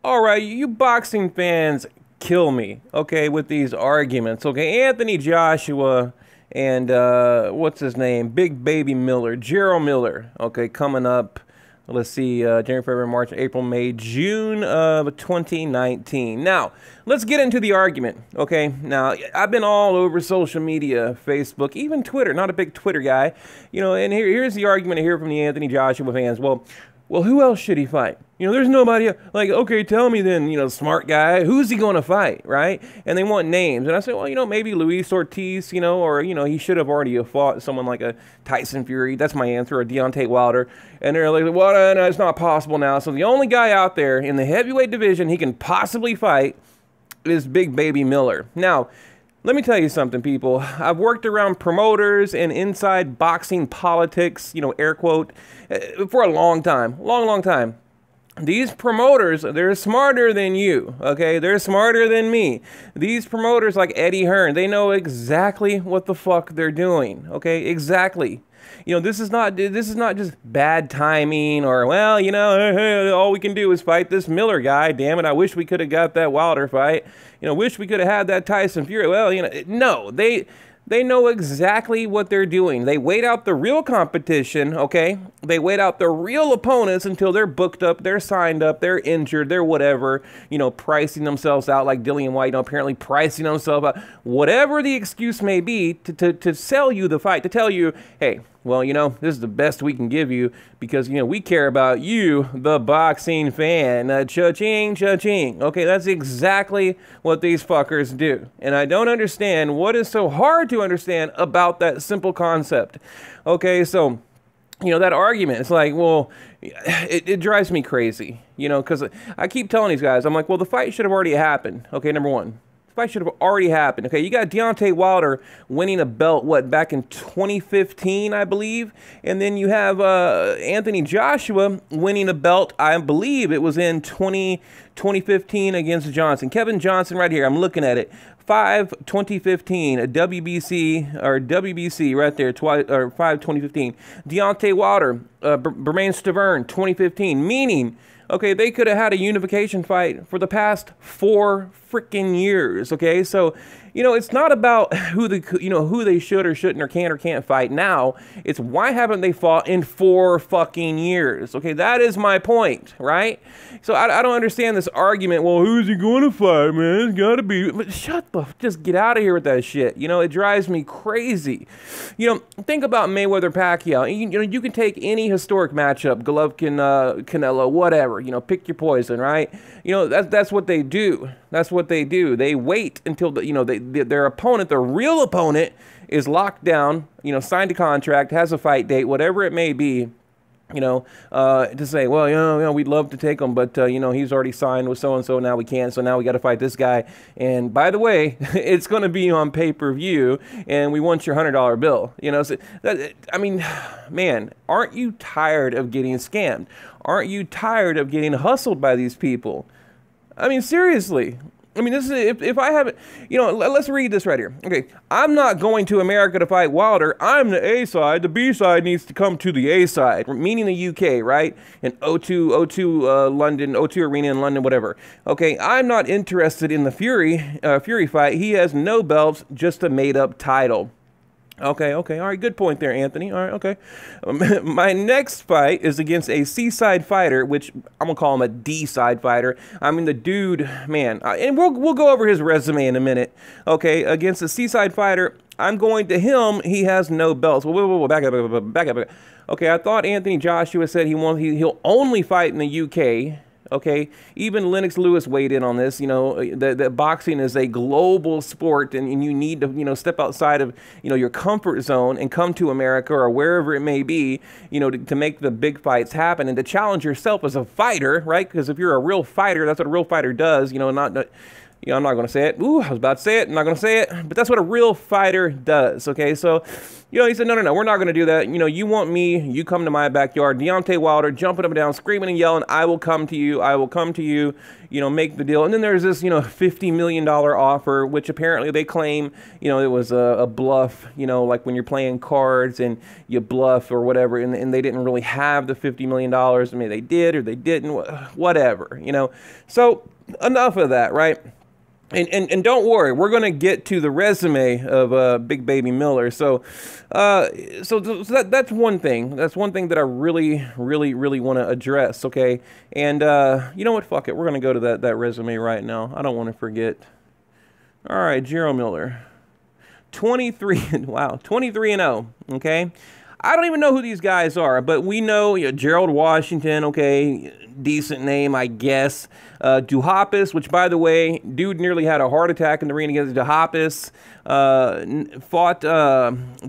All right, you boxing fans kill me, okay, with these arguments. Okay, Anthony Joshua and what's his name? Big Baby Miller, Jarrell Miller. Okay, coming up. Let's see, January, February, March, April, May, June of 2019. Now, let's get into the argument, okay? Now, I've been all over social media, Facebook, even Twitter. Not a big Twitter guy. You know, and here's the argument I hear from the Anthony Joshua fans. Well, who else should he fight? You know, there's nobody, like, okay, tell me then, you know, smart guy, who's he going to fight, right? And they want names. And I say, well, you know, maybe Luis Ortiz, you know, or, you know, he should have already fought someone like a Tyson Fury. That's my answer, or Deontay Wilder. And they're like, well, no, it's not possible now. So the only guy out there in the heavyweight division he can possibly fight is Big Baby Miller. Now, let me tell you something, people. I've worked around promoters and inside boxing politics, you know, air quote, for a long time, long time. These promoters, they're smarter than you, okay? They're smarter than me. These promoters like Eddie Hearn, they know exactly what the fuck they're doing, okay? Exactly. You know, this is not just bad timing or, well, you know, all we can do is fight this Miller guy. Damn it, I wish we could have got that Wilder fight. You know, wish we could have had that Tyson Fury. Well, you know, no, they know exactly what they're doing. They wait out the real competition, okay? They wait out the real opponents until they're booked up, they're signed up, they're injured, they're whatever, you know, pricing themselves out like Dillian White, you know, apparently pricing themselves out. Whatever the excuse may be to sell you the fight, to tell you, hey, well, you know, this is the best we can give you because, you know, we care about you, the boxing fan. Cha-ching, cha-ching. Okay, that's exactly what these fuckers do. And I don't understand what is so hard to understand about that simple concept. Okay, so, you know, that argument, it's like, well, it drives me crazy, you know, because I keep telling these guys, I'm like, well, the fight should have already happened. Okay, number one. Fight should have already happened. Okay, you got Deontay Wilder winning a belt, what, back in 2015, I believe? And then you have Anthony Joshua winning a belt, I believe it was in 2015 against Johnson. Kevin Johnson right here, I'm looking at it. 5/2015, a WBC right there, 5/2015. Deontay Wilder, Bermain Stavern, 2015, meaning, okay, they could have had a unification fight for the past 4 freaking years, okay? So, you know, it's not about who they should or shouldn't or can or can't fight now. It's why haven't they fought in 4 fucking years, okay? That is my point, right? So I don't understand this argument, well, who's he going to fight, man? It's got to be, but just get out of here with that shit. You know, it drives me crazy. You know, think about Mayweather-Pacquiao. You know, you can take any historic matchup, Golovkin, Canelo, whatever, you know, pick your poison, right? You know, that's what they do. That's what they do. They wait until their opponent, their real opponent, is locked down, you know, signed a contract, has a fight date, whatever it may be, you know, to say, well, you know, we'd love to take him, but, you know, he's already signed with so-and-so, now we can't, so now we got to fight this guy. And by the way, it's going to be on pay-per-view, and we want your $100 bill. You know, so I mean, man, aren't you tired of getting scammed? Aren't you tired of getting hustled by these people? I mean, seriously. I mean, this is, if I haven't, you know, let's read this right here. Okay, I'm not going to America to fight Wilder. I'm the A side. The B side needs to come to the A side, meaning the UK, right? In O2 London, O2 Arena in London, whatever. Okay, I'm not interested in the Fury fight. He has no belts, just a made-up title. Okay, all right, good point there, Anthony. All right, okay. My next fight is against a C-side fighter, which I'm gonna call him a D-side fighter. I mean, the dude, man, and we'll go over his resume in a minute. Okay, against a C-side fighter, I'm going to him. He has no belts. Whoa, back up. Okay, I thought Anthony Joshua said he'll only fight in the UK. Okay, even Lennox Lewis weighed in on this. You know, that boxing is a global sport, and you need to, you know, step outside of, you know, your comfort zone and come to America or wherever it may be, you know, to make the big fights happen and to challenge yourself as a fighter, right? Because if you're a real fighter, that's what a real fighter does. You know, You know, I'm not going to say it. Ooh, I was about to say it. I'm not going to say it. But that's what a real fighter does, okay? So, you know, he said, no, we're not going to do that. You know, you want me, you come to my backyard. Deontay Wilder jumping up and down, screaming and yelling, I will come to you. I will come to you, you know, make the deal. And then there's this, you know, $50 million offer, which apparently they claim, you know, it was a bluff, you know, like when you're playing cards and you bluff or whatever, and they didn't really have the $50 million. I mean, they did or they didn't, whatever, you know. So enough of that, right? And don't worry, we're going to get to the resume of Big Baby Miller. So that's one thing. That's one thing that I really want to address, okay? And you know what? Fuck it. We're going to go to that resume right now. I don't want to forget. All right, Jarrell Miller. 23, wow, 23-0, okay? I don't even know who these guys are, but we know, you know, Gerald Washington, okay, decent name, I guess. Duhaupas, which, by the way, dude nearly had a heart attack in the ring against Duhaupas. Fought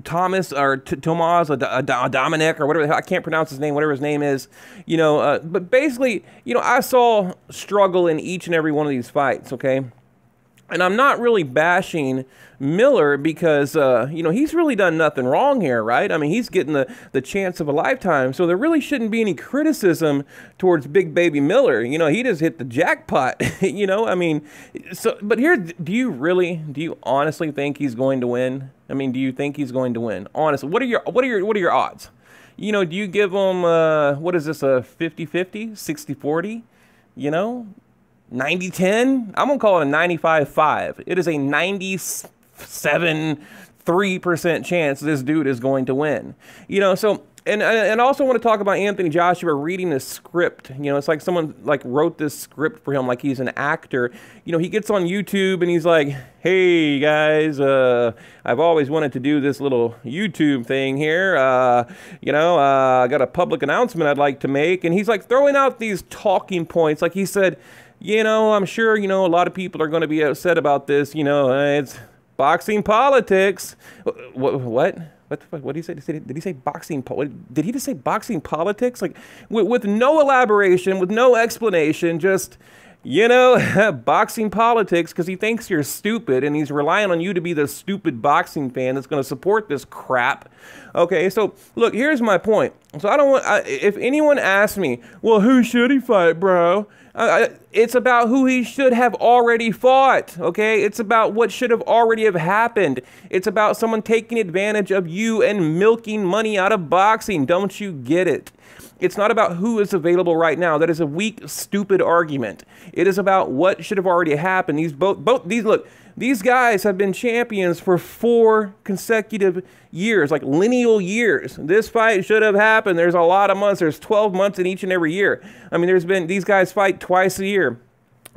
Thomas, or Tomas, Dominic, or whatever, I can't pronounce his name, whatever his name is. You know, but basically, you know, I saw struggle in each and every one of these fights, okay? And I'm not really bashing Miller because, you know, he's really done nothing wrong here, right? I mean, he's getting the chance of a lifetime. So there really shouldn't be any criticism towards Big Baby Miller. You know, he just hit the jackpot, you know? I mean, so, but here, do you honestly think he's going to win? I mean, do you think he's going to win? Honestly, what are your odds? You know, do you give him, what is this, a 50-50, 60-40, you know? 90-10? I'm going to call it a 95-5. It is a 97.3% chance this dude is going to win. You know, so, and I also want to talk about Anthony Joshua reading the script. You know, it's like someone like wrote this script for him like he's an actor. You know, he gets on YouTube and he's like, hey guys, I've always wanted to do this little YouTube thing here. You know, I got a public announcement I'd like to make. And he's like throwing out these talking points. Like he said, you know, I'm sure, you know, a lot of people are going to be upset about this. You know, it's boxing politics. What the fuck? What did he say? Did he say boxing? Did he just say boxing politics? Like, with no elaboration, with no explanation, just, you know, boxing politics, because he thinks you're stupid and he's relying on you to be the stupid boxing fan that's going to support this crap. Okay, so look, here's my point. So I don't want, if anyone asks me, well, who should he fight, bro? It's about who he should have already fought, okay? It's about what should have already have happened. It's about someone taking advantage of you and milking money out of boxing. Don't you get it? It's not about who is available right now. That is a weak, stupid argument. It is about what should have already happened. These guys have been champions for 4 consecutive years, like lineal years. This fight should have happened. There's a lot of months. There's 12 months in each and every year. I mean, these guys fight twice a year.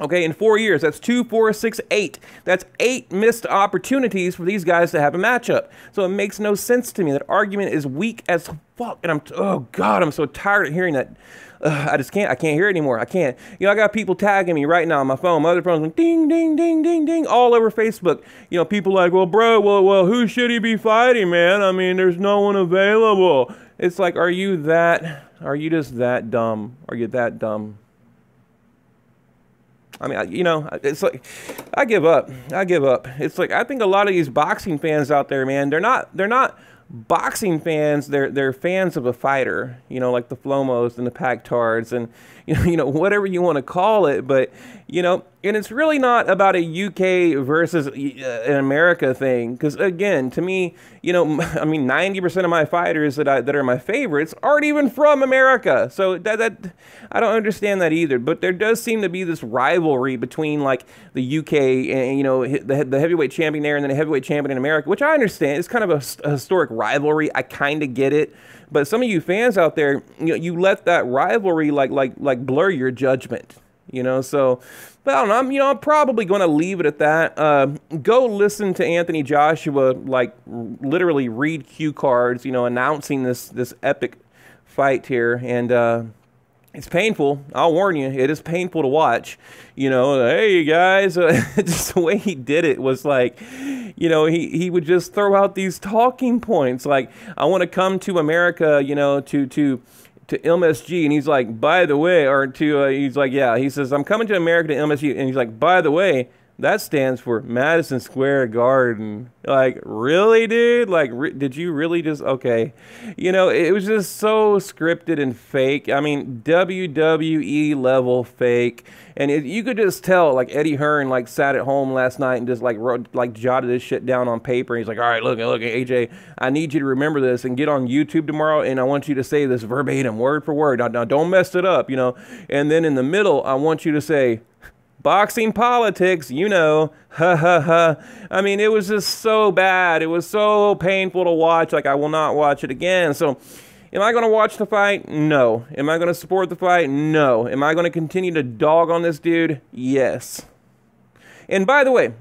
Okay, in 4 years, that's 2, 4, 6, 8. That's 8 missed opportunities for these guys to have a matchup. So it makes no sense to me. That argument is weak as fuck. And oh God, I'm so tired of hearing that. I can't hear it anymore. I can't. You know, I got people tagging me right now on my phone. My other phone's going ding, ding, ding, ding, ding, all over Facebook. You know, people like, well, bro, well, who should he be fighting, man? I mean, there's no one available. It's like, are you just that dumb? Are you that dumb? I mean, you know, it's like, I give up. It's like, I think a lot of these boxing fans out there, man, they're not boxing fans. They're fans of a fighter, you know, like the Flomos and the Pactards and, you know, whatever you want to call it. But, you know, and it's really not about a UK versus an America thing. Because, again, to me, you know, I mean, 90% of my fighters that are my favorites aren't even from America. So that I don't understand that either. But there does seem to be this rivalry between, like, the UK and, you know, the heavyweight champion there and then a heavyweight champion in America, which I understand. It's kind of a historic rivalry. I kind of get it. But some of you fans out there, you know, you let that rivalry like blur your judgment, you know. So, but I don't know. I'm probably going to leave it at that. Go listen to Anthony Joshua, like literally read cue cards, you know, announcing this epic fight here, and it's painful. I'll warn you, it is painful to watch. You know, hey guys, just the way he did it was like, you know, he would just throw out these talking points like, I want to come to America, you know, to MSG, and he's like, by the way, or to he's like, yeah, he says, I'm coming to America to MSG, and he's like, by the way, That stands for Madison Square Garden. Like, really, dude? Like, did you really just, okay. You know, it was just so scripted and fake. I mean, WWE level fake. And you could just tell, like, Eddie Hearn, like, sat at home last night and just, like, wrote, like, jotted this shit down on paper. And he's like, all right, look, AJ, I need you to remember this and get on YouTube tomorrow. And I want you to say this verbatim, word for word. Now don't mess it up, you know. And then in the middle, I want you to say, boxing politics, you know, ha ha ha. I mean, it was just so bad. It was so painful to watch. Like, I will not watch it again. So, am I going to watch the fight? No. Am I going to support the fight? No. Am I going to continue to dog on this dude? Yes. And by the way,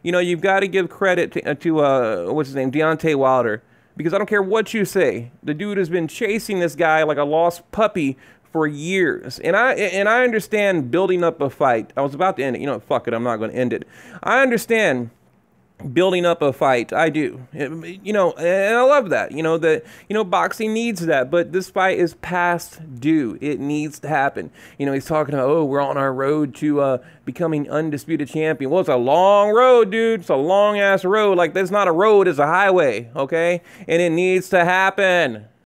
you know, you've got to give credit to what's his name, Deontay Wilder, because I don't care what you say, the dude has been chasing this guy like a lost puppy for years. And I understand building up a fight. I was about to end it. You know, fuck it, I'm not going to end it. I understand building up a fight. I do. You know, and I love that. You know, that, you know, boxing needs that, but this fight is past due. It needs to happen. You know, he's talking about, oh, we're on our road to becoming undisputed champion. Well, it's a long road, dude. It's a long ass road. Like, that's not a road, it's a highway, okay? And it needs to happen.